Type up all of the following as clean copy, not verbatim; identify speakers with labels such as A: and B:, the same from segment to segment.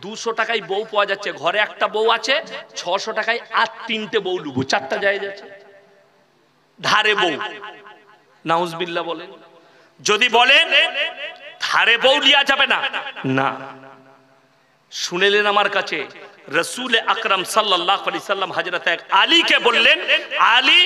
A: 200 টাকায় বউ পাওয়া যাচ্ছে, ঘরে একটা বউ আছে, 600 টাকায় আর 3টে বউ লুবো, 4টা জায়েজ আছে। ধারে বউ, নাউজুবিল্লাহ বলেন। যদি বলেন ধারে বউ লিয়া যাবে না, না, শুনেলেন আমার কাছে রাসূল আকরাম সাল্লাল্লাহু আলাইহি সাল্লাম হযরত আলীকে বললেন, আলী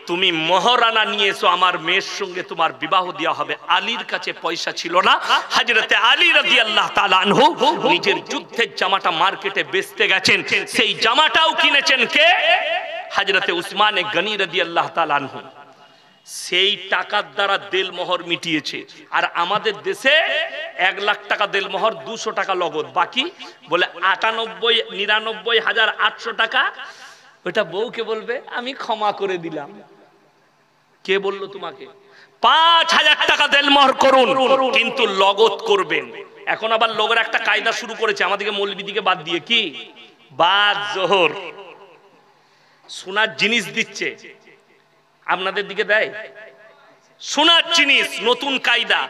A: তুমি মহারানা নিয়ে এসো, আমার মেয়ের সঙ্গে তোমার বিবাহ দেওয়া হবে। আলীর কাছে পয়সা ছিল না, হযরত আলী রাদিয়াল্লাহু তাআলা আনহু নিজের যুদ্ধের জামাটা মার্কেটে বেচতে গেছেন, সেই জামাটাও কিনেছেন কে? হযরত উসমান গনি রাদিয়াল্লাহু তাআলা আনহু। সেই টাকার দ্বারা দেলমোহর মিটিয়েছে। আর আমাদের দেশে 1 লাখ টাকা দেলমোহর, 200 টাকা নগদ, বাকি বলে 99,800 টাকা ওটা বউকে বলবে আমি ক্ষমা করে দিলাম। কে বললো তোমাকে? 5000 টাকা দেলমোহর করুন, কিন্তু নগদ করবেন। এখন আবার লোকের একটা কায়দা শুরু করেছে আমাদেরকে মৌলবীদিকে বাদ দিয়ে, কি বাদ জোহর সোনার জিনিস দিচ্ছে, আপনাদের দিকে দেয় সোনার জিনিস, নতুন কায়দা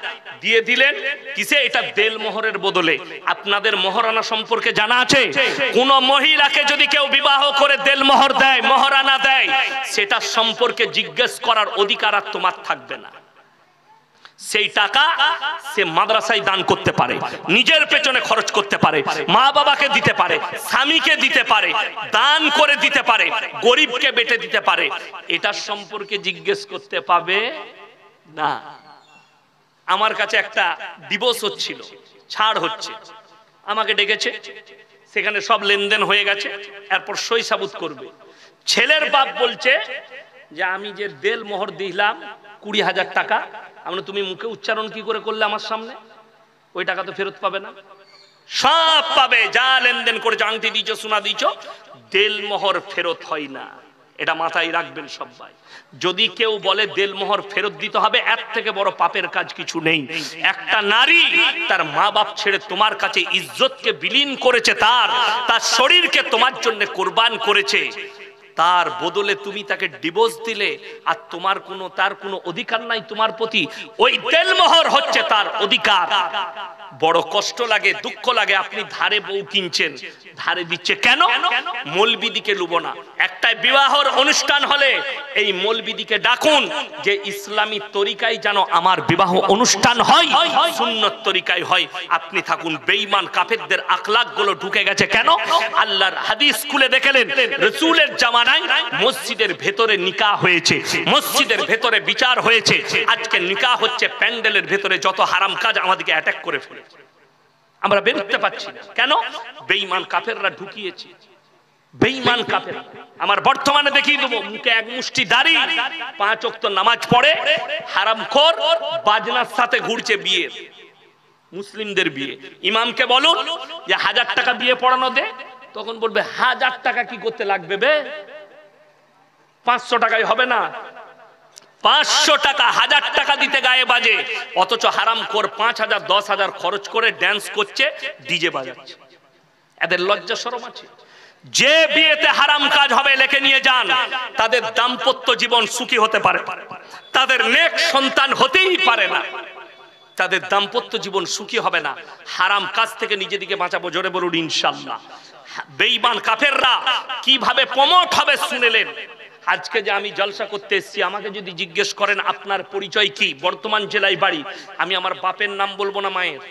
A: দিয়ে দিলেন কিসে? এটা দেলমোহরের বদলে। আপনাদের মহারানা সম্পর্কে জানা আছে? কোন মহিলাকে যদি কেউ বিবাহ করে দেলমোহর দেয়, মহারানা দেয়, সেটা সম্পর্কে জিজ্ঞেস করার অধিকার আর তোমার থাকবে না। সেই টাকা সে মাদ্রাসায় দান করতে পারে, নিজের পেছনে খরচ করতে পারে, মা বাবাকে দিতে পারে, স্বামীকে দিতে পারে, দান করে দিতে পারে, গরিবকে বেটে দিতে পারে। এটার সম্পর্কে জিজ্ঞেস করতে পাবে না। আমার কাছে একটা ডিভোর্স হচ্ছিল, ছাড় হচ্ছে, আমাকে ডেকেছে, সেখানে সব লেনদেন হয়ে গেছে, এরপর সই সাবুত করবে। ছেলের বাপ বলছে যে আমি যে দেলমোহর দিলাম 20,000 টাকা, আমরা তুমি মুখে উচ্চারণ কি করে করলে আমার সামনে? ওই টাকা তো ফেরত পাবে না। সব পাবে, যা লেনদেন করেছো, আংটি দিয়েছো, সোনা দিয়েছো, দেলমোহর ফেরত হয় না। এটা মাথায় রাখবেন সবাই। যদি কেউ বলে দেলমোহর ফেরত দিতে হবে, এর থেকে বড় পাপের কাজ কিছু নেই। একটা নারী তার মা বাপ ছেড়ে তোমার কাছে ইজ্জতকে বিলীন করেছে, তার শরীরকে তোমার জন্য কুরবান করেছে, তার বদলে তুমি তাকে ডিভোর্স দিলে আর তার কোনো অধিকার নাই তোমার প্রতি। ওই দেলমোহর হচ্ছে তার অধিকার। বড় কষ্ট লাগে, দুঃখ লাগে। আপনি ধারে বউ কিনছেন, ধারে দিচ্ছে কেন? মৌলবীদিকে লুবো না। একটা বিবাহর অনুষ্ঠান হলে এই মৌলবীদিকে ডাকুন যে ইসলামী তরিকায় যেন আমার বিবাহ অনুষ্ঠান হয়, সুন্নত তরিকায় হয়। আপনি থাকুন। বেঈমান কাফেরদের আখলাক গুলো ঢুকে গেছে কেন? আল্লাহর হাদিস খুলে দেখলেন, রাসূলের জামানায় মসজিদের ভেতরে নিকাহ হয়েছে, মসজিদের ভেতরে বিচার হয়েছে। আজকে নিকাহ হচ্ছে প্যান্ডেলের ভেতরে। যত হারাম কাজ আমাদেরকে অ্যাটাক করে ফেলে, আমরা বেরোতে পারছি না কেন? বেঈমান কাফেররা ঢুকিয়েছে। বেঈমান কাফের আমার বর্তমানে দেখিয়ে দেবো, মুখে এক মুষ্টি দাড়ি, 5 ওয়াক্ত নামাজ পড়ে, হারামখোর, বাজনার সাথে ঘুরছে বিয়ে, মুসলিমদের বিয়ে। ইমামকে বলুন যে 1000 টাকা বিয়ে পড়ানো দে, তখন বলবে 1000 টাকা কি করতে লাগবে বে, 500 টাকায় হবে না। 500 টাকা, 1000 টাকা দিতে গায়ে বাজে, অথচ হারামখোর 5000 10,000 খরচ করে ড্যান্স করছে, ডিজে বাজাচ্ছে। এদের লজ্জা শরম আছে? যে বিয়েতে হারাম কাজ হবে লেখে নিয়ে যান, তাদের দাম্পত্য জীবন সুখী হতে পারে, তাদের নেক সন্তান হতেই পারে না, তাদের দাম্পত্য জীবন সুখী হবে না। হারাম কাজ থেকে নিজেদিকে বাঁচাবো, জোরে বলুন ইনশাআল্লাহ। বেঈমান কাফেররা কিভাবে প্রমোট হবে শুনেলেন। আজকে যে আমি জলসা করতে এসেছি, আমাকে যদি জিজ্ঞেস করেন আপনার পরিচয় কি, বর্তমান জেলায় বাড়ি, আমি আমার বাপের নাম বলবো না মায়ের?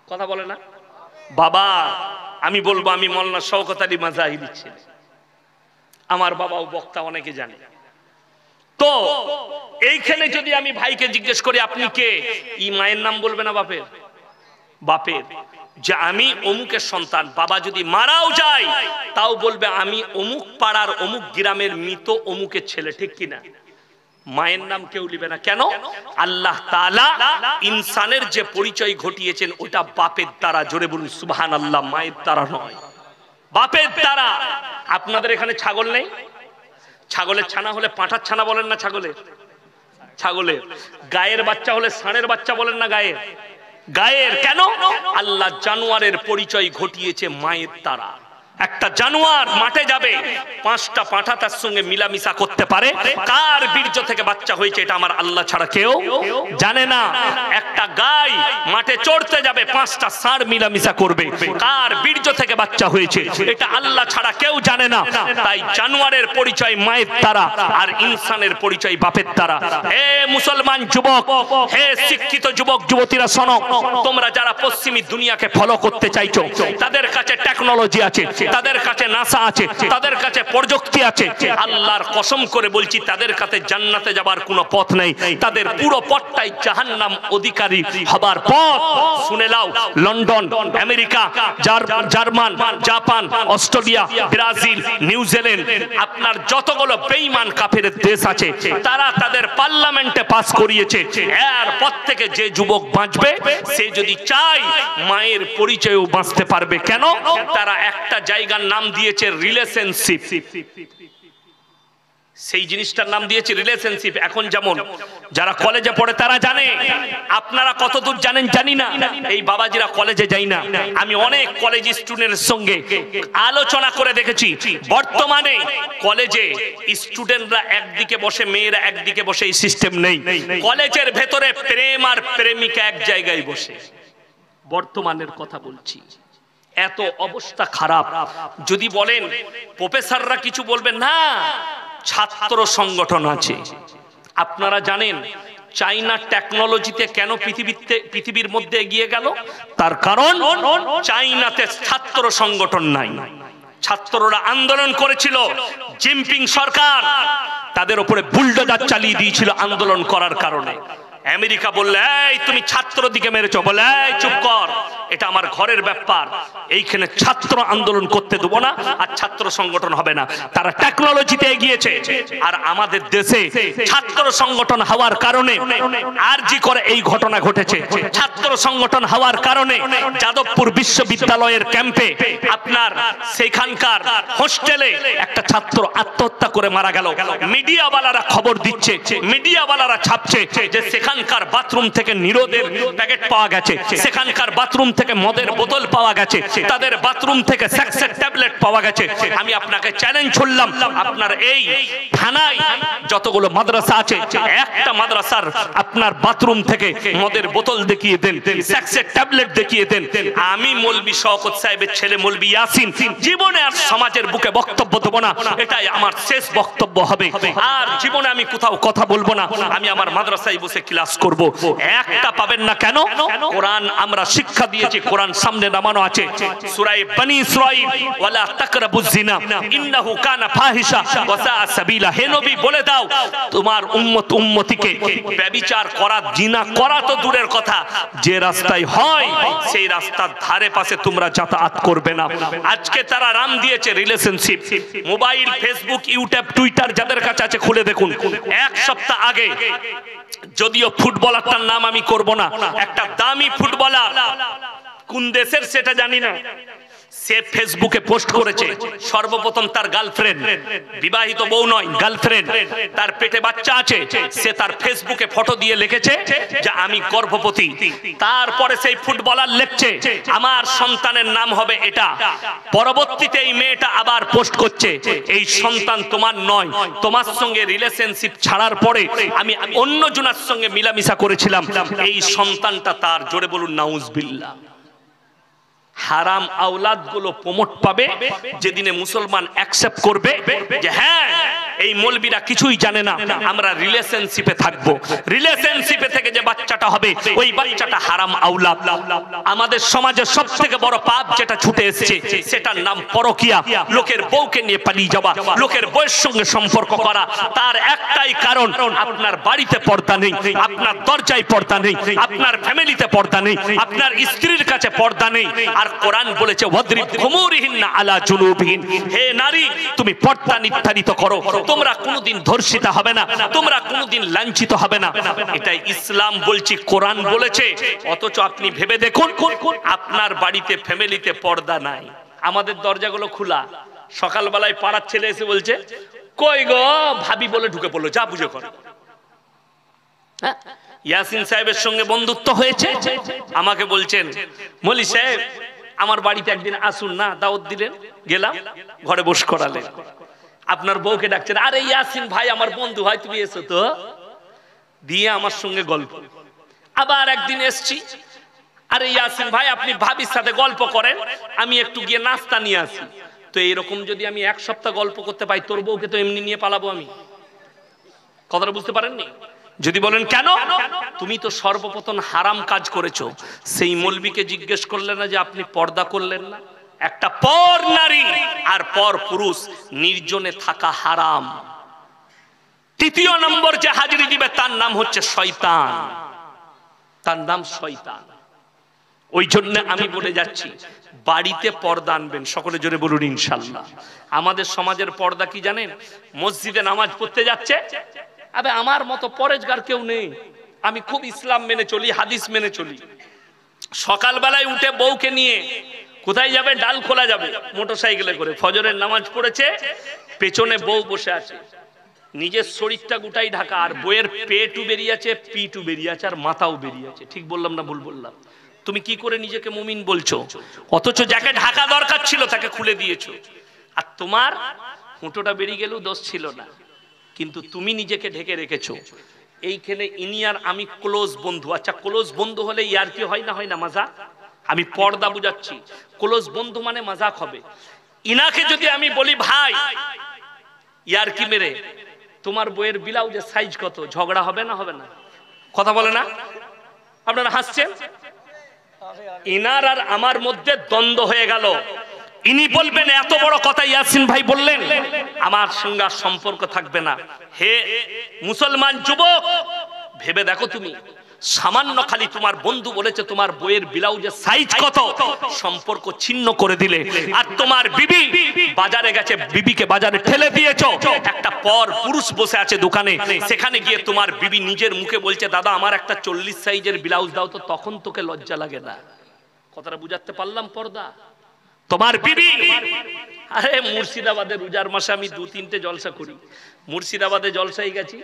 A: কথা বলে না বাবা? আমি বলবো আমি মওলানা শওকত আলী মাজাহিরির ছেলে। আমার বাবাও বক্তা, অনেকে জানে। তো এইখানে যদি আমি ভাইকে জিজ্ঞেস করি আপনি কে, ই মায়ের নাম বলবে না বাপের? বাপের, যে আমি অমুকের সন্তান। বাবা যদি মারাও যায় তাও বলবে আমি অমুক পাড়ার অমুক গ্রামের মৃত অমুকের ছেলে, ঠিক কিনা? মায়ের নাম কেউ নিবে না। কেন? আল্লাহ তাআলা ইনসানের যে পরিচয় ঘটিয়েছেন ওটা বাপের দ্বারা। জোরে বলুন সুবহানাল্লাহ। মায়ের দ্বারা নয়, বাপের দ্বারা। আপনাদের এখানে ছাগল নেই? ছাগলের ছানা হলে পাঁঠার ছানা বলেন না? ছাগলের গায়ের বাচ্চা হলে ষাঁড়ের বাচ্চা বলেন না? গায়ের। কেন? আল্লাহ জানোয়ারের পরিচয় ঘটিয়েছে মায়ের দ্বারা। একটা জানোয়ার মাঠে যাবে, 5টা পাঁঠা তার সঙ্গে মিলামিশা করতে পারে। কার বীর্য থেকে বাচ্চা হয়েছে এটা আমার আল্লাহ ছাড়া কেউ জানে না। একটা গাই মাঠে চড়তে যাবে, 5টা ষাঁড় মিলামিশা করবে। কার বীর্য থেকে বাচ্চা হয়েছে এটা আল্লাহ ছাড়া কেউ জানে না। তাই জানোয়ারের পরিচয় মায়ের দ্বারা, আর ইনসানের পরিচয় বাপের দ্বারা। হে মুসলমান যুবক, হে শিক্ষিত যুবক যুবতীরা, শোনো, তোমরা যারা পশ্চিমী দুনিয়াকে ফলো করতে চাইছো, তাদের কাছে টেকনোলজি আছে, তাদের কাছে নাসা আছে, তাদের কাছে প্রযুক্তি আছে। আল্লাহর কসম করে বলছি, তাদের কাছে জান্নাতে যাবার কোনো পথ নেই। তাদের পুরো পথটাই জাহান্নাম অধিকারী হবার পথ। শুনে নাও, London, America, German, Japan, Australia, Brazil, New Zealand, আপনার যতগুলো বেঈমান কাফের দেশ আছে, তারা তাদের পার্লামেন্টে পাস করিয়েছে, এরপর থেকে যে যুবক বাঁচবে সে যদি চায় মায়ের পরিচয়ও বাঁচতে পারবে। কেন? তারা একটা জায়গার নাম দিয়েছে রিলেশনশিপ। সেই জিনিসটার নাম দিয়েছে রিলেশনশিপ। এখন যেমন যারা কলেজে পড়ে তারা জানে, আপনারা কতদূর জানেন জানি না, এই বাবাজিরা কলেজে যাই না, আমি অনেক কলেজ স্টুডেন্টের সঙ্গে আলোচনা করে দেখেছি, বর্তমানে কলেজে স্টুডেন্টরা একদিকে বসে, মেয়েরা একদিকে বসে, এই সিস্টেম নেই। কলেজের ভেতরে প্রেম আর প্রেমিকা এক জায়গায় বসে। বর্তমানের কথা বলছি, এত অবস্থা খারাপ। যদি বলেন প্রফেসররা কিছু বলবেন না, ছাত্র সংগঠন আছে। আপনারা জানেন চাইনা টেকনোলজিতে কেন পৃথিবীর মধ্যে এগিয়ে গেল? তার কারণ চাইনাতে ছাত্র সংগঠন নাই। ছাত্ররা আন্দোলন করেছিল, জিনপিং সরকার তাদের উপরে বুলডোজার চালিয়ে দিয়েছিল আন্দোলন করার কারণে। আমেরিকা বললে, এই তুমি ছাত্র দিকে মেরেছো, বলে এই চুপ কর, এটা আমার ঘরের ব্যাপার, এইখানে ছাত্র আন্দোলন করতে দেবো না, আর ছাত্র সংগঠন হবে না। তারা টেকনোলজিতে এগিয়েছে। আর আমাদের দেশে ছাত্র সংগঠন হওয়ার কারণে আরজি করে এই ঘটনা ঘটেছে। ছাত্র সংগঠন হওয়ার কারণে যাদবপুর বিশ্ববিদ্যালয়ের ক্যাম্পে, আপনার সেখানকার হোস্টেলে একটা ছাত্র আত্মহত্যা করে মারা গেল। মিডিয়াওয়ালারা খবর দিচ্ছে, মিডিয়াওয়ালারা ছাপছে যে সেখানকার বাথরুম থেকে নিরোধের প্যাকেট পাওয়া গেছে, সেখানকার বাথরুম থেকে মদের বোতল পাওয়া গেছে, তাদের বাথরুম থেকে সেক্সের ট্যাবলেট পাওয়া গেছে। আমি আপনাকে চ্যালেঞ্জ করলাম, আপনার এই থানায় যতগুলো মাদ্রাসা আছে, একটা মাদ্রাসার আপনার বাথরুম থেকে মদের বোতল দেখিয়ে দেন, সেক্সের ট্যাবলেট দেখিয়ে দেন। আমি মৌলভী শওকত সাহেবের ছেলে মৌলভী ইয়াসিন জীবনে আর সমাজের বুকে বক্তব্য দেব না, এটাই আমার শেষ বক্তব্য হবে। আর জীবনে আমি কোথাও কথা বলবো না, আমি আমার মাদ্রাসায় বসে ক্লাস করব। একটা পাবেন না। কেন? কোরআন আমরা শিক্ষা দিয়েছি, কোরআন সামনে নামানো আছে, সূরা বনী ইসরাঈল, ওয়ালা তাকরাবুজ জিনা ইন্নাহু কানা ফাহিশা ওয়া সাআ সাবিলা। হে নবী বলে দাও তোমার উম্মতিকে ব্যভিচার করা, জিনা করা তো দূরের কথা, যে রাস্তায় হয় সেই রাস্তার ধারে পাশে তোমরা যাতায়াত করবে না। আজকে তারা নাম দিয়েছে relationship. Mobile, Facebook, YouTube, Twitter যাদের কাছে আছে খুলে দেখুন। এক সপ্তাহ আগে, যদিও ফুটবলারটার নাম আমি করব না, একটা দামি ফুটবলার, কোন দেশের সেটা জানি না, সে ফেসবুকে পোস্ট করেছে, সর্বপ্রথম তার গার্লফ্রেন্ড, বিবাহিত বউ নয়, গার্লফ্রেন্ড, তার পেটে বাচ্চা আছে, সে তার ফেসবুকে ফটো দিয়ে লিখেছে যে আমি গর্ভবতী। তারপরে সেই ফুটবলার লিখছে আমার সন্তানের নাম হবে এটা। পরবর্তীতে এই মেয়েটা আবার পোস্ট করছে এই সন্তান তোমার নয়, তোমার সঙ্গে রিলেশনশিপ ছাড়ার পরে আমি অন্য জনের সঙ্গে মিলামিশা করেছিলাম, এই সন্তানটা তার। জোরে বলুন নাউজুবিল্লাহ। হারাম আওলাদ গুলো প্রমোট পাবে যেদিনে মুসলমান অ্যাকসেপ্ট করবে যে হ্যাঁ এই মৌলবীরা কিছুই জানে না, আমরা রিলেশনশিপে থাকবো। রিলেশনশিপে থেকে যে বাচ্চাটা হবে ওই বাচ্চাটা হারাম আওলাদ। আমাদের সমাজে সবথেকে বড় পাপ যেটা ছুটে এসেছে সেটার নাম পরকিয়া। লোকের বউকে নিয়ে পালিয়ে যাওয়া, লোকের বউয়ের সঙ্গে সম্পর্ক করা। তার একটাই কারণ, আপনার বাড়িতে পর্দা নেই, আপনার দরজায় পর্দা নেই, আপনার ফ্যামিলিতে পর্দা নেই, আপনার স্ত্রীর কাছে পর্দা নেই। আর কোরআন বলেছে ওয়াদরিব খুমুরিহিন্না আলা জুনুবিহিন, হে নারী তুমি পর্দা নির্ধারিত করো, তোমরা কোনোদিন ধর্ষিতা হবে না, তোমরা কোনোদিন লাঞ্ছিত হবে না। এটাই ইসলাম বলছি, কোরআন বলেছে। অথচ আপনি ভেবে দেখুন আপনার বাড়িতে ফ্যামিলিতে পর্দা নাই, আমাদের দরজাগুলো খোলা। সকালবেলায় পাড়ার ছেলে এসে বলছে কই গো ভাবি বলে ঢুকে পড়লো, যা বুঝে করো। ইয়াসিন সাহেবের সঙ্গে বন্ধুত্ব হয়েছে, আমাকে বলছেন মৌলী সাহেব আমার বাড়িতে একদিন আসুন না, দাওয়াত দিলেন, গেলাম, ঘরে বস করালেন। আপনার বউকে ডাকছেন, আরে ইয়াসিন ভাই আমার বন্ধু হয়, তুমি এসো তো, দিয়ে আমার সঙ্গে গল্প। আবার একদিন এসছি, আরে ইয়াসিন ভাই আপনি ভাবির সাথে গল্প করেন, আমি একটু গিয়ে নাস্তা নিয়ে আসি। তো এইরকম যদি আমি এক সপ্তাহ গল্প করতে পাই, তোর বউকে তো এমনি নিয়ে পালাবো আমি। কথাটা বুঝতে পারেননি? যদি বলেন কেন, তুমি তো সর্বপ্রথম হারাম কাজ করেছো। সেই মৌলবীকে জিজ্ঞেস করলেন না যে আপনি পর্দা করলেন না? একটা পর নারী আর পর পুরুষ নির্জনে থাকা হারাম। তৃতীয় নম্বর যে হাজিরি দিবে তার নাম হচ্ছে শয়তান, তার নাম শয়তান। ওই জন্য আমি বলে যাচ্ছি, বাড়িতে পর্দা আনবেন। সকলে জোরে বলুন ইনশাআল্লাহ। আমাদের সমাজের পর্দা কি জানেন? মসজিদে নামাজ পড়তে যাচ্ছে, আবে আমার মতো পরেজগার কেউ নেই, আমি খুব ইসলাম মেনে চলি, হাদিস মেনে চলি। সকালবেলায় উঠে বউকে নিয়ে কোথায় যাবে? ডাল খোলা যাবে মোটরসাইকেলে করে। ফজরের নামাজ পড়েছে, পেছনে বউ বসে আছে, নিজের শরীরটা গোটাই ঢাকা, আর বইয়ের পেটও বেরিয়ে আছে, পিঠও বেরিয়ে আছে, আর মাথাও বেরিয়ে আছে। ঠিক বললাম না ভুল বললাম? তুমি কি করে নিজেকে মুমিন বলছো? অথচ যাকে ঢাকা দরকার ছিল তাকে খুলে দিয়েছো। আর তোমার হুঁটোটা বেরিয়ে গেলেও দোষ ছিল না, কিন্তু তুমি নিজেকে ঢেকে রেখেছো। এইখানে ইনি আর আমি ক্লোজ বন্ধু। আচ্ছা, ক্লোজ বন্ধু হলে ইয়ার কি হয় না? হয় না মাজাক? আমি পর্দা বুঝাচ্ছি, ক্লোজ বন্ধু মানে মাজাক হবে। ইনাকে যদি আমি বলি ভাই ইয়ার কি মেরে তোমার বইয়ের ব্লাউজের সাইজ কত, ঝগড়া হবে না? হবে না? কথা বলে না? আপনারা হাসছেন। ইনার আর আমার মধ্যে দ্বন্দ্ব হয়ে গেল। ইনি বলবেন এত বড় কথা ইয়াসিন ভাই বললেন, আমার সঙ্গে সম্পর্ক থাকবে না। হে মুসলমান যুবক, ভেবে দেখো, তুমি সামান্য খালি তোমার বন্ধু বলেছে তোমার বইয়ের ব্লাউজের সাইজ কত, সম্পর্ক ছিন্ন করে দিলে। আর তোমার বিবি বাজারে গেছে, বিবিকে বাজারে ঠেলে দিয়েছো। একটা পর পুরুষ বসে আছে দোকানে, সেখানে গিয়ে তোমার বিবি নিজের মুখে বলছে দাদা আমার একটা 40 সাইজের ব্লাউজ দাও তো, তখন তোকে লজ্জা লাগে না? কথাটা বুঝাতে পারলাম? পর্দা। তোমার বিবি, আরে মুর্শিদাবাদে রোজার মাসে আমি 2-3টে জলসা করি। মুর্শিদাবাদে জলসায় গেছি,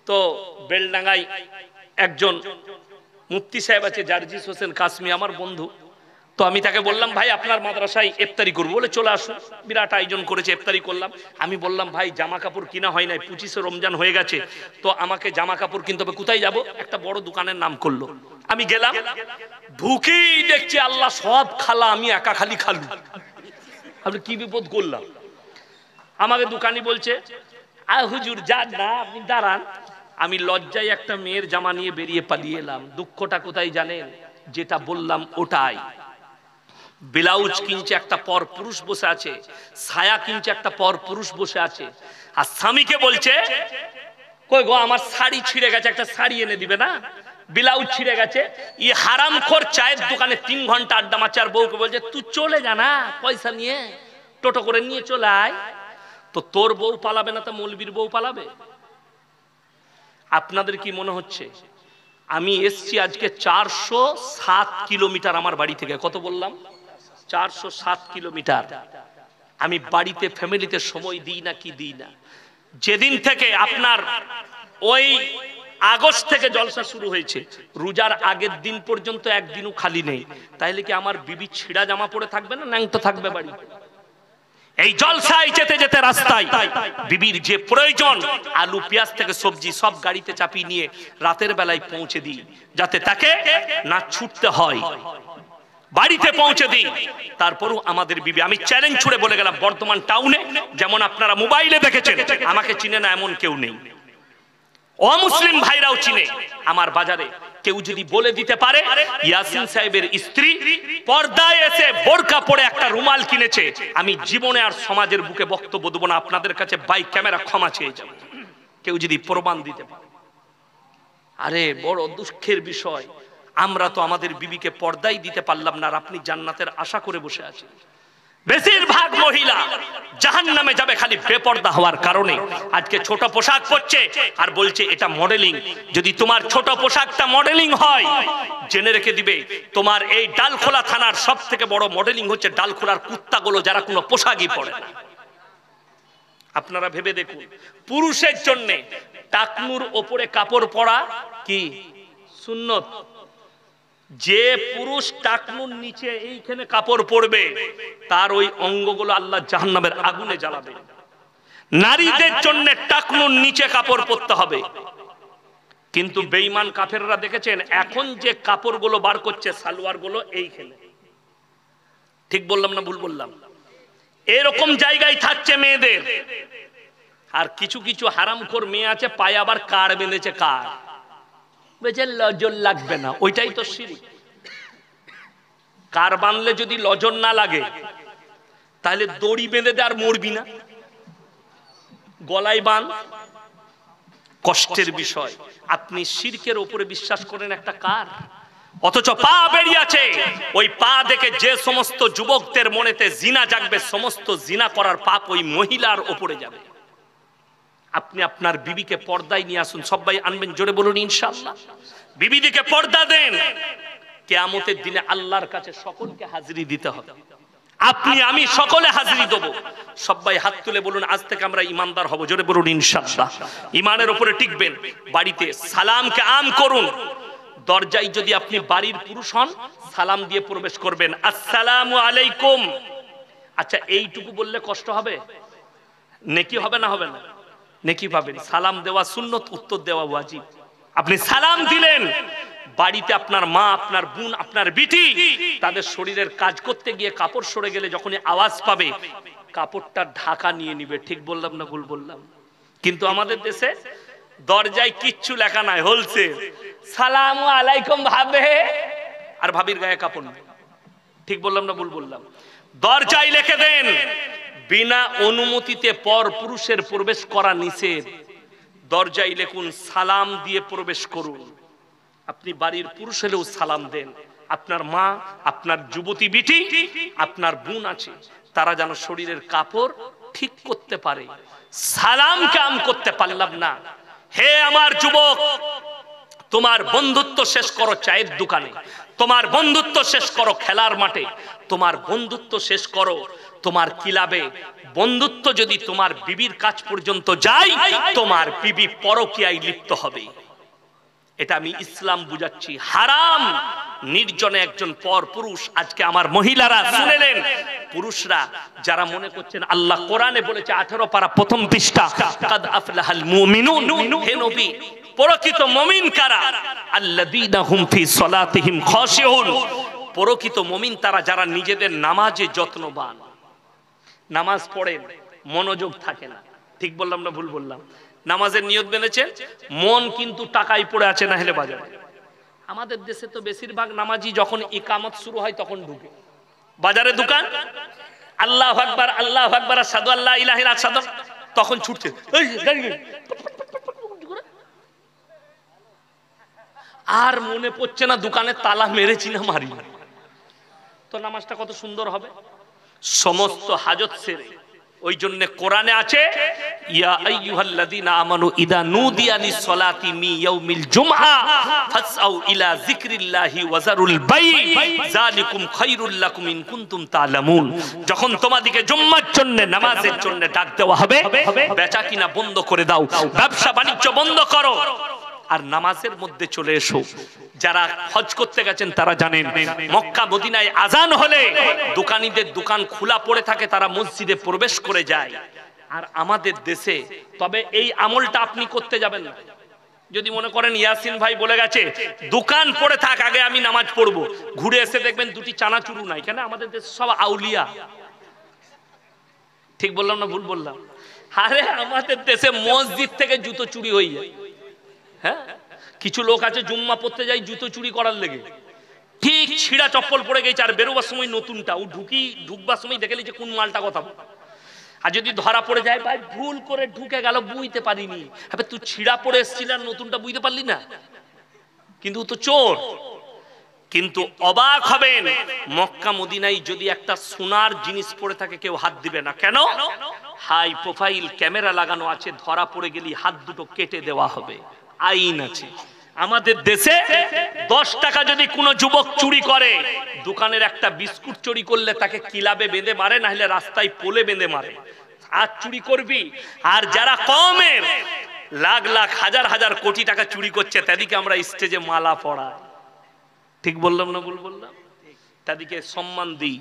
A: তো বেলডাঙ্গায় একজন মুফতি সাহেব আছে, জার্জিস হোসেন কাসমি, আমার বন্ধু। তো আমি তাকে বললাম ভাই আপনার মাদ্রাসায় ইফতারি করবো, বলে চলে আসুন। বিরাট আয়োজন করেছে, ইফতারি করলাম। আমি বললাম ভাই জামা কাপড় কিনা হয় নাই, 25শে রমজান হয়ে গেছে, তো আমাকে জামা কাপড় কিনতে হবে। কোথায় যাব? একটা বড় দোকানের নাম করলো। আমি গেলাম, ঢুকেই দেখছি আল্লাহ সব খালা, আমি একা খালি খালু। আমি কি বিপদ করলাম? আমাকে দোকানি বলছে হুজুর যান না, আপনি দাঁড়ান। আমি লজ্জায় একটা মেয়ের জামা নিয়ে বেরিয়ে পালিয়ে এলাম। দুঃখটা কোথায় জানেন? যেটা বললাম ওটাই। ব্লাউজ কিনছে একটা পর পুরুষ বসে আছে, ছায়া কিনছে একটা পর পুরুষ বসে আছে, আর স্বামীকে বলছে কই গো আমার শাড়ি ছিঁড়ে গেছে, একটা শাড়ি এনে দিবে না? ব্লাউজ ছিঁড়ে গেছে। ই হারামখোর চায়ের দোকানে 3 ঘন্টা আড্ডা মারছে, আর বউকে বলছে তুই চলে যা না, পয়সা নিয়ে টোটো করে নিয়ে চলে আয়। তো তোর বউ পালাবে না তো মৌলবীর বউ পালাবে? আপনাদের কি মনে হচ্ছে? আমি এসছি আজকে 407 কিলোমিটার আমার বাড়ি থেকে। কত বললাম? 407 কিলোমিটার। আমি বাড়িতে ফ্যামিলিতে সময় দিই না কি দিই না? যেদিন থেকে আপনার ওই আগস্ট থেকে জলসা শুরু হয়েছে, রোজার আগের দিন পর্যন্ত একদিনও খালি নেই। তাইলে কি আমার বিবি ছিঁড়া জামা পরে থাকবে না ন্যাংটো থাকবে বাড়ি? এই জলসায় যেতে যেতে রাস্তায় বিবির যে প্রয়োজন আলু পেঁয়াজ থেকে সবজি সব গাড়িতে চাপিয়ে নিয়ে রাতের বেলায় পৌঁছে দিই, যাতে তাকে না ছুটতে হয়, বাড়িতে পৌঁছে দিই। তারপরও আমাদের বিবি, আমি চ্যালেঞ্জ ছুড়ে বলে গেলাম, বর্তমান টাউনে যেমন আপনারা মোবাইলে দেখেছেন আমাকে চিনে না এমন কেউ নেই। অমুসলিম ভাইরাও চিনে। আমার বাজারে কেউ যদি বলে দিতে পারে ইয়াসিন সাহেবের স্ত্রী পর্দায় এসে বোরকা পরে একটা রুমাল কিনেছে, আমি জীবনে আর সমাজের বুকে বক্তব্য দেব না, আপনাদের কাছে বাই ক্যামেরা ক্ষমা চেয়ে যাব। কেউ যদি প্রমাণ দিতে পারে। আরে বড় দুঃখের বিষয়, আমরা তো আমাদের বিবিকে পর্দাই দিতে পারলাম না, আর আপনি জান্নাতের আশা করে বসে আছেন। বেশিরভাগ মহিলা জাহান্নামে যাবে খালি বেপর্দা হওয়ার কারণে। আজকে ছোট পোশাক পরছে আর বলছে এটা মডেলিং। যদি তোমার ছোট পোশাকটা মডেলিং হয়, জেনে রেখে দিবে তোমার এই ডালখোলা থানার সব থেকে বড় মডেলিং হচ্ছে ডালখোলার কুত্তাগুলো, যারা কোনো পোশাকই পরে না। আপনারা ভেবে দেখুন, পুরুষের জন্য টাকনুর ওপরে কাপড় পরা কি সুন্নত? যে পুরুষ টাকনুর নিচে এইখানে কাপড় পরবে তার ওই অঙ্গগুলো আল্লাহ জাহান্নামের আগুনে জ্বালাবে। নারীদের জন্য টাকনুর নিচে কাপড় পরতে হবে। কিন্তু বেঈমান কাফেররা দেখেছেন এখন যে কাপড়গুলো বার করছে সালোয়ার গুলো এইখানে, ঠিক বললাম না ভুল বললাম? এরকম জায়গায় থাকছে মেয়েদের। আর কিছু কিছু হারামখোর মেয়ে আছে পায়ে আবার কার বেঁধেছে, কার বেঁচে লজর লাগবে না, ওইটাই তো শিরক। কার বাঁধলে যদি লজর না লাগে তাহলে দড়ি বেঁধে দে আর মরবি না, গলায় বাঁধ। কষ্টের বিষয় আপনি শিরকের উপরে বিশ্বাস করেন একটা কার, অথচ পা বেরিয়ে আছে। ওই পা দেখে যে সমস্ত যুবকদের মনেতে জিনা জাগবে, সমস্ত জিনা করার পাপ ওই মহিলার উপরে যাবে। আপনি আপনার বিবিকে পর্দায় নিয়ে আসুন, সবাই আনবেন, জোরে বলুন ইনশাআল্লাহ। বিবিদিকে পর্দা দেন, কিয়ামতের দিনে আল্লাহর কাছে সকলকে হাজিরি দিতে হবে। আপনি আমি সকলে হাজিরি দেব। সবাই হাত তুলে বলুন আজ থেকে আমরা ইমানদার হব, জোরে বলুন ইনশাআল্লাহ। ইমানের উপরে টিকবেন। বাড়িতে সালামকে আম করুন। দরজায় যদি আপনি বাড়ির পুরুষ হন সালাম দিয়ে প্রবেশ করবেন, আসসালামু আলাইকুম। আচ্ছা এইটুকু বললে কষ্ট হবে? নেকি হবে না হবে না? নেকি পাবেন। সালাম দেওয়া সুন্নত, উত্তর দেওয়া ওয়াজিব। আপনি সালাম দিলেন, বাড়িতে আপনার মা, আপনার বোন, আপনার বিটি তাদের শরীরের কাজ করতে গিয়ে কাপড় সরে গেলে যখনই আওয়াজ পাবে কাপড়টা ঢাকা নিয়ে নিবে, ঠিক বললাম না ভুল বললাম? কিন্তু আমাদের দেশে দরজায় কিচ্ছু লেখা নাই, হলছে সালামু আলাইকুম ভাবে, আর ভাবির গায়ে কাপড় নেই, ঠিক বললাম না ভুল বললাম? দরজায় লিখে দেন বিনা অনুমতিতে পর পুরুষের প্রবেশ করা নিষেধ। দরজায় লিখুন সালাম দিয়ে প্রবেশ করুন। আপনি বাড়ির পুরুষ হলেও সালাম দেন। আপনার মা, আপনার যুবতী বিটি, আপনার বোন আছে, তারা যেন শরীরের কাপড় ঠিক করতে পারে। সালাম কাম করতে পারলাম না, হে আমার যুবক, তোমার বন্ধুত্ব শেষ করো চায়ের দোকানে, তোমার বন্ধুত্ব শেষ করো খেলার মাঠে, তোমার বন্ধুত্ব শেষ করো তোমার ক্লাবে। বন্ধুত্ব যদি তোমার বিবির কাছ পর্যন্ত যায়, তোমার বিবি পরকীয়ায় লিপ্ত হবে। এটা আমি ইসলাম বুঝাচ্ছি। হারাম নির্জনে একজন পর পুরুষ। আজকে আমার মহিলারা শুনেলেন, পুরুষরা যারা মনে করছেন আল্লাহ কোরআনে বলেছে 18 পারা প্রথম পৃষ্ঠা, কাদ আফলাহাল মুমিনুন, হে নবী প্রকৃত মুমিন কারা? আল্লাযীনা হুম ফি সলাতিহিম খাশিউন। প্রকৃত মুমিন তারা যারা নিজেদের নামাজে যত্নবান, নামাজ পড়েন মনোযোগ থাকে না, ঠিক বললাম না ভুল বললাম? নামাজের নিয়ত বেঁধেছেন, মন কিন্তু টাকায় পড়ে আছে না হেলে বাজারে। আমাদের দেশে তো বেশিরভাগ নামাজি যখন ইকামত শুরু হয় তখন ঢুকে বাজারে দোকান, আল্লাহু আকবার আল্লাহু আকবার আশহাদু আল্লা ইলাহা ইল্লাল্লাহ আশহাদু, তখন ছুটছে আর মনে পড়ছে না দোকানে তালা মেরেছি না মারি, তো নামাজটা কত সুন্দর হবে। সমস্ত হাজত সেরে। ওই জন্য কোরআনে আছে ইয়া আইয়ুহাল্লাযীনা আমানু ইযা নুদিয়া লিস-সালাতি মি ইয়াউমিল জুমআ ফাসআউ ইলা যিকরিল্লাহি ওয়া যারুল বাই' যালিকুম খায়রুল লাকুম ইন কুনতুম তা'লামুন। যখন তোমাদেরকে জুম্মার জন্য নামাজের জন্য ডাক দেওয়া হবে, বেচাকিনা বন্ধ করে দাও, ব্যবসা বাণিজ্য বন্ধ করো আর নামাজের মধ্যে চলে এসো। যারা হজ করতে গেছেন তারা জানেন মক্কা মদিনায় আজান হলে দোকানীদের দোকান খোলা পড়ে থাকে, তারা মসজিদে প্রবেশ করে যায়। আর আমাদের দেশে তবে এই আমলটা আপনি করতে যাবেন না। যদি মনে করেন ইয়াসিন ভাই বলে গেছে দোকান পড়ে থাক, আগে আমি নামাজ পড়বো, ঘুরে এসে দেখবেন দুটি চানাচুরু নাই, কেন? আমাদের দেশে সব আউলিয়া, ঠিক বললাম না ভুল বললাম? আরে আমাদের দেশে মসজিদ থেকে জুতো চুরি হয়ে যায়। হ্যাঁ, কিছু লোক আছে জুম্মা পড়তে যায় জুতো চুরি করার লেগে, ঠিক ছিঁড়া চপ্পল পরে গেছে আর বেরোবার সময় নতুনটা, ও ঢুকবার সময় দেখে যে কোন মালটা কথা। আর যদি ধরা পড়ে যায়, ভাই ভুল করে ঢুকে গেল, বুঝতে পারিনি। হ্যাঁ, তুই ছিঁড়া পরে এসেছিল আর নতুনটা বুঝতে পারলি না, কিন্তু তো চোর। কিন্তু অবাক হবেন মক্কা মদিনায় যদি একটা সোনার জিনিস পড়ে থাকে কেউ হাত দিবে না। কেন? হাই প্রোফাইল ক্যামেরা লাগানো আছে, ধরা পড়ে গেলে হাত দুটো কেটে দেওয়া হবে, আইন আছে। আমাদের দেশে 10 টাকা যদি কোনো যুবক চুরি করে, দোকানের একটা বিস্কুট চুরি করলে তাকে কিলাবে বেঁধে মারে, না হলে রাস্তায় পোলে বেঁধে মারে। আর চুরি করবি। আর যারা কমের লাখ লাখ হাজার হাজার কোটি টাকা চুরি করছে তাদেরকে আমরা স্টেজে মালা পড়াই, ঠিক বললাম না ভুল বললাম? তাদেরকে সম্মান দিই,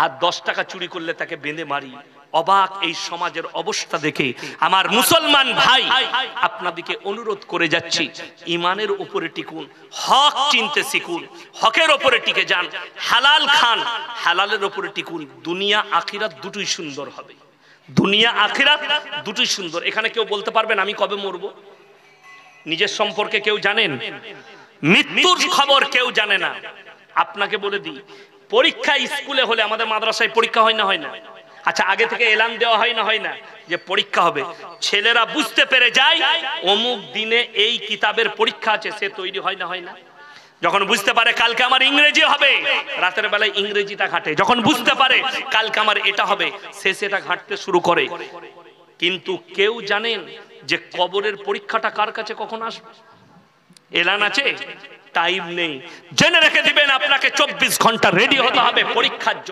A: আর 10 টাকা চুরি করলে তাকে বেঁধে মারি। অবাক এই সমাজের অবস্থা দেখে আমার মুসলমান ভাই আপনাদেরকে অনুরোধ করে যাচ্ছি, ইমানের উপরে টিকুন, হক চিনতে শিখুন, হকের উপরে টিকে যান, হালাল খান, হালালের উপরে টিকুন। দুনিয়া আখিরাত দুটোই সুন্দর হবে, দুনিয়া আখিরাত দুটোই সুন্দর। এখানে কেউ বলতে পারবেন আমি কবে মরবো? নিজের সম্পর্কে কেউ জানেন? মৃত্যুর খবর কেউ জানে না। আপনাকে বলে দিই, পরীক্ষা স্কুলে হলে, আমাদের মাদ্রাসায় পরীক্ষা হয় না হয় না? আচ্ছা, আগে থেকে এলান দেওয়া হয় না হয় না যে পরীক্ষা হবে? ছেলেরা বুঝতে পেরে যায় অমুক দিনে এই কিতাবের পরীক্ষা আছে, সে তৈরি হয় না হয় না? যখন বুঝতে পারে কালকে আমার ইংরেজি হবে, রাতের বেলায় ইংরেজিটা ঘাটে। যখন বুঝতে পারে কালকে আমার এটা হবে, সে সেটা ঘাটতে শুরু করে। কিন্তু কেউ জানেন যে কবরের পরীক্ষাটা কার কাছে কখন আসবে? এলান আছে, টাইম নেই। জেনে রেখে দিবেন আপনাকে 24 ঘন্টা রেডি হতে হবে পরীক্ষার জন্য।